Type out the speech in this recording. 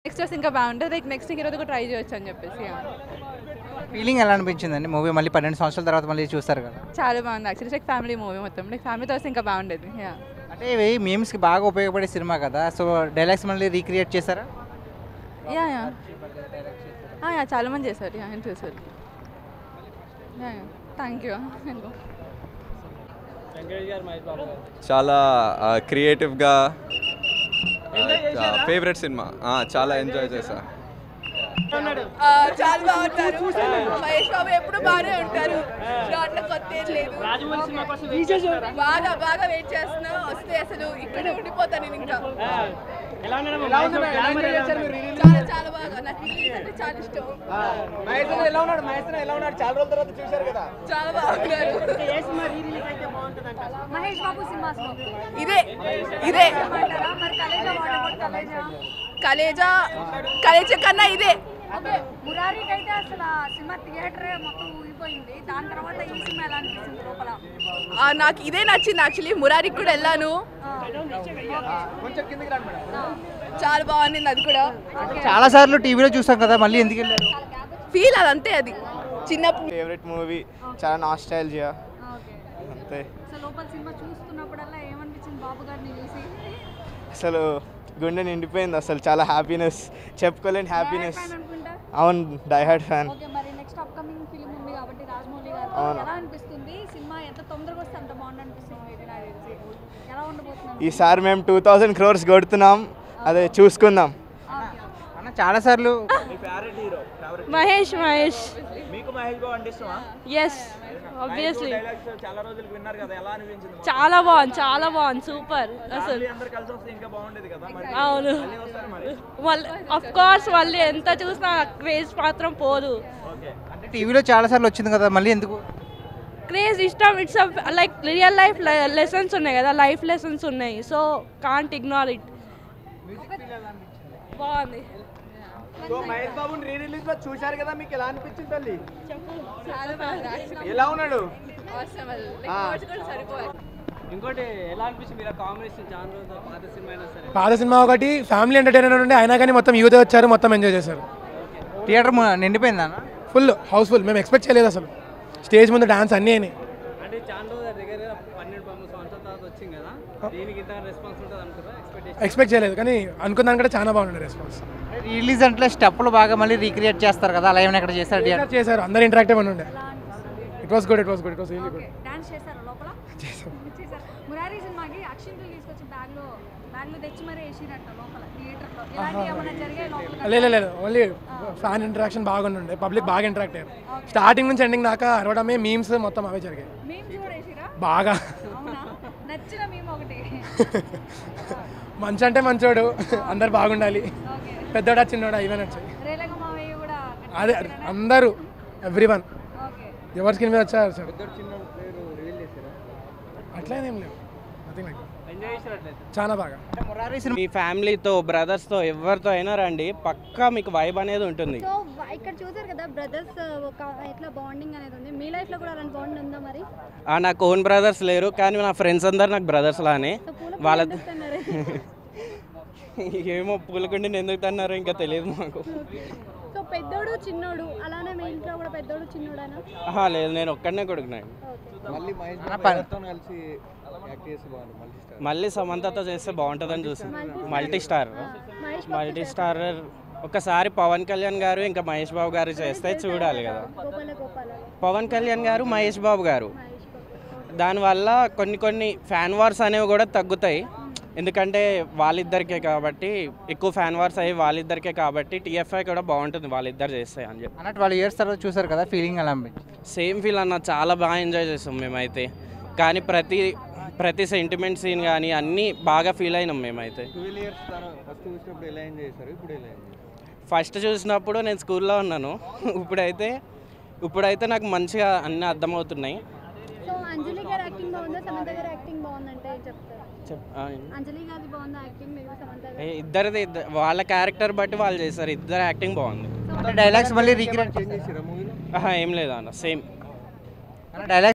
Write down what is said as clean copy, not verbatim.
Next వస్తే ఇంకా బాగుంటుంది. లైక్ నెక్స్ట్ హీరోతో కూడా ట్రై చేయొచ్చు అని చెప్పేసి. ఫీలింగ్ ఎలా అనిపించిందండి మూవీ మళ్ళీ 12 సంవత్సరాల తర్వాత మళ్ళీ చూస్తారు కదా? చాలా బాగుంది యాక్చువల్లీ. లైక్ ఫ్యామిలీ మూవీ మొత్తం. లైక్ ఫ్యామిలీతో వస్తే ఇంకా బాగుండేది. అంటే ఇవి మీమ్స్కి బాగా ఉపయోగపడే సినిమా కదా, సో డైలాగ్స్ మళ్ళీ రీక్రియేట్ చేశారా? యా యా యా చాలా మంది చేశారు. యా నేను చూసారు. Yeah yeah thank you. చాలా క్రియేటివ్గా ఫేవరెట్ సినిమా, చాలా ఎంజాయ్ చేశా. చాలా బాగుంటారు. మహేష్ బాబు ఎప్పుడు బాగానే ఉంటారు. దాంట్లో కొత్త ఏం లేదు. బాగా బాగా వెయిట్ చేస్తున్నా. వస్తే అసలు ఇక్కడే ఉండిపోతాను నేను ఇంకా. చాలా చాలా బాగా. నాకు రిలీజ్ అంటే చాలా ఇష్టం. చాలా బాగున్నారు. మహేష్ బాబు సినిమాస్ ఇదే ఇదే కలేజా కలేజా కన్నా ఇదే. మురారికి అయితే అసలు సినిమా థియేటర్ మొత్తం ఊగిపోయింది. దాని తర్వాత ఈ సినిమా ఎలా అనిపిస్తుంది లోపల? నాకు ఇదే నచ్చింది యాక్చువల్లీ. మురారికి కూడా వెళ్ళాను. చాలా బాగుంది అది కూడా. చాలా సార్లు టీవీలో చూసాం కదా, మళ్ళీ ఎందుకు వెళ్ళారు? ఫీల్ అదంతే. అది చిన్నప్పుడు ఫేవరెట్ మూవీ, చాలా నాస్టాల్జియా అంతే. అసలు లోపల సినిమా చూస్తున్నప్పుడల్లా ఏమనిపించింది బాబు గారిని చూసి? అసలు గుండె నిండిపోయింది. అసలు చాలా హ్యాపీనెస్, చెప్పుకోలేని హ్యాపీనెస్. అనుకుంటా. అవును, డైహార్డ్ ఫ్యాన్. ఓకే, మరి నెక్స్ట్ అప్కమింగ్ ఫిల్మ్ ఉంది కాబట్టి రాజమౌళి గారు ఎలా అనిపిస్తుంది? సినిమా ఎంత తొందరగా వస్తే అంత బాగుంది అనిపిస్తుంది. ఇది నాకు తెలిసి ఎలా ఉండబోతుంది? ఈసారి మేము 2000 crores కొడుతున్నాం, అదే చూసుకుందాం. అన్న చాలా సార్లు మహేష్ మీకు మహేష్ బాబు అంటే ఇష్టమా? Yes obviously. చాలా రోజులకి విన్నారు కదా, ఎలా అనిపించింది? చాలా బాగుంది సూపర్ అసలు. అందరూ కలిసి వస్తే ఇంకా బాగుండేది కదా. మరి అవును, వస్తారు మరి. వాళ్ళు ఆఫ్ కోర్స్ వాళ్ళు ఎంత చూసినా క్రేజ్ మాత్రం పోదు. అంటే టీవీలో చాలా సార్లు వచ్చింది కదా, మళ్ళీ ఎందుకు? క్రేజ్ ఇష్టం. It's like real life lessons ఉన్నాయి కదా, లైఫ్ లెసన్స్ ఉన్నాయి. So can't ignore it. బాగుంది. సో మహేష్ బాబుని రీ రిలీజ్ లో చూశారు కదా, మీకు ఎలా అనిపించింది తల్లి? చాలా బాగుంది. ఎలా ఉన్నాడు? ఇంకోటి ఎలా అనిపించింది మీరు కాంబినేషన్? చాలా రోజులు పాత సినిమా అయినా సరే. పాత సినిమా ఒకటి ఫ్యామిలీ ఎంటర్టైనర్ ఉండే, అయినా కానీ మొత్తం యూత్ వచ్చారు, మొత్తం ఎంజాయ్ చేశారు. థియేటర్ నిండిపోయిందా? Full house full. మేము ఎక్స్పెక్ట్ చేయలేదు అసలు. స్టేజ్ ముందు డాన్స్ అన్నీ అయినాయి. అంటే చాలా రోజుల దగ్గర 12-13 సంవత్సరాల తర్వాత వచ్చింది కదా, దీనికి ఇంత రెస్పాన్స్ ఉంటుంది అనుకుంటా? ఎక్స్పెక్ట్ చేయలేదు, కానీ అనుకున్నాను కూడా చాలా బాగుండే రెస్పాన్స్. రిలీజ్ అంటే స్టెప్లు బాగా మళ్ళీ రీక్రియేట్ చేస్తారు కదా, అలా ఏమైనా ఎక్కడ చేస్తారు? చేశారు, అందరు ఇంటరాక్టివ్ అని ఉండే. It was good really good. Dance చేశారు లోపల? చేశారు. మురారి సినిమాకి అక్షింతలు తీసుకొచ్చి బ్యాగ్లో తెచ్చి మరీ వేసినట్ట లోపల థియేటర్లో. ఇలాంటి ఏమైనా జరిగాయి లోపల? లేదు, ఓన్లీ ఫ్యాన్ ఇంటరాక్షన్ బాగుండే, పబ్లిక్ బాగా ఇంటరాక్ట్ అయ్యారు. స్టార్టింగ్ నుంచి ఎండింగ్ దాకా అరవడమే, మీమ్స్ మొత్తం అవే జరిగాయి బాగా. నచ్చిన మేము ఒకటి మంచి అంటే మంచోడు, అందరు బాగుండాలి, పెద్దోడా చిన్నోడా ఇవే నచ్చాయి. రేలంగ మావయ్య కూడా అదే అందరూ ఎవ్రీవన్ ఎవరి స్క్రీన్ మీద వచ్చారు సార్. అట్లనేం లేవు, నథింగ్ లైక్. ఎంజాయ్ చేసినట్లయితే చాలా బాగా. మీ ఫ్యామిలీతో బ్రదర్స్తో ఎవరితో అయినా రండి, పక్కా మీకు వైబ్ అనేది ఉంటుంది. సో ఇక్కడ చూసారు కదా బ్రదర్స్ ఒక ఎట్లా బాండింగ్ అనేది ఉంది. మీ లైఫ్ లో కూడా అలాంటి బాండింగ్ ఉందా మరి? నాకు ఓన్ బ్రదర్స్ లేరు, కానీ నా ఫ్రెండ్స్ అందరు నాకు బ్రదర్స్ లానే. వాళ్ళ ఏమో పూలకుండి ఎందుకు తన్నారు ఇంకా తెలియదు మాకు. సో పెద్దోడు చిన్నోడు అలానే మీ ఇంట్లో కూడా పెద్దోడు చిన్నోడనా? లేదు, నేను ఒక్కడనే కొడుకున్నాను. మళ్ళీ సమంతతో చేస్తే బాగుంటుందని చూసి మల్టీ స్టార్ ఒకసారి పవన్ కళ్యాణ్ గారు ఇంకా మహేష్ బాబు గారు చేస్తే చూడాలి కదా. పవన్ కళ్యాణ్ గారు, మహేష్ బాబు గారు, దానివల్ల కొన్ని ఫ్యాన్ వార్స్ అనేవి కూడా తగ్గుతాయి. ఎందుకంటే వాళ్ళిద్దరికే కాబట్టి, ఎక్కువ ఫ్యాన్ వార్స్ అయ్యి వాళ్ళిద్దరికే కాబట్టి టీఎఫ్ఐ కూడా బాగుంటుంది వాళ్ళిద్దరు చేస్తాయి అని చెప్పి. అన్నట్టు 12 years తర్వాత చూసారు కదా, ఫీలింగ్ ఎలా అనిపించింది? సేమ్ ఫీల్ అన్న, చాలా బాగా ఎంజాయ్ చేస్తాం మేమైతే. కానీ ప్రతి సెంటిమెంట్ సీన్ కానీ అన్నీ బాగా ఫీల్ అయినాం మేమైతే. ఫస్ట్ చూసినప్పుడు నేను స్కూల్లో ఉన్నాను. ఇప్పుడైతే నాకు మంచిగా అన్నీ అర్థమవుతున్నాయి. సో అంజలి గారి యాక్టింగ్ బాగుందా, సమంత గారి యాక్టింగ్ బాగుందంటే చెప్తారు? అంజలి గారి బాగుందా యాక్టింగ్, మీరు సమంత గారి? ఇద్దరిది వాళ్ళ క్యారెక్టర్ బట్టి వాళ్ళు చేశారు, ఇద్దరు యాక్టింగ్ బాగుంది. డైలాగ్స్ మళ్ళీ రీక్రియేట్ చేశారా మూవీలో? ఏం లేదు అన్న, సేమ్ డైలాగ్స్